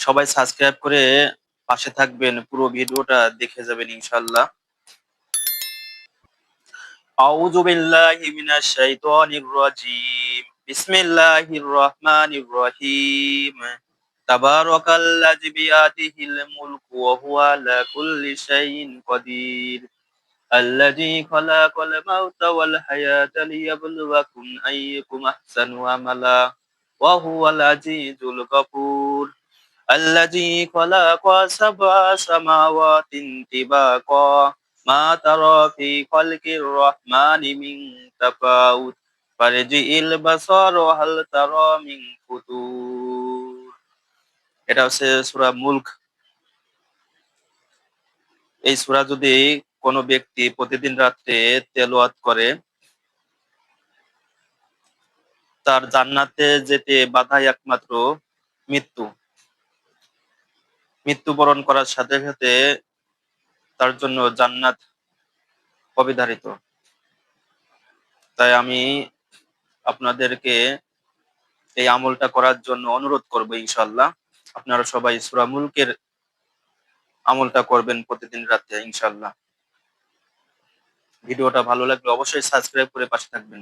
সবাই সাবস্ক্রাইব করে পাশে থাকবেন, পুরো ভিডিওটা দেখে যাবেন ইনশাআল্লাহ। আউযু বিল্লাহি মিনাশ শাইতানির রাজীম। বিসমিল্লাহির রহমানির রহিম। তাবারাকাল্লাযী বিয়াদিহিল মুলকু ওয়া হুয়া আলা কুল্লি শাইইন কাদির। الذي خلق الموت والحياة ليبلوكم أيكم أحسن عملا وهو العزيز الغفور الذي خلق سبع سماوات طباقا ما ترى في خلق الرحمن من تفاوت فارجع البصر هل ترى من فطور। এটা হচ্ছে সূরা মুলক। এই সূরা যদি কোনো ব্যক্তি প্রতিদিন রাত্রে তেলাওয়াত করে, তার জান্নাতে যেতে বাধাই একমাত্র মৃত্যু। মৃত্যুবরণ করার সাথে সাথে তার জন্য জান্নাত অবিধারিত। তাই আমি আপনাদেরকে এই আমলটা করার জন্য অনুরোধ করবো ইনশাআল্লাহ। আপনারা সবাই সূরা মুলকের আমলটা করবেন প্রতিদিন রাতে ইনশাআল্লাহ। ভিডিওটা ভালো লাগলে অবশ্যই সাবস্ক্রাইব করে পাশে থাকবেন।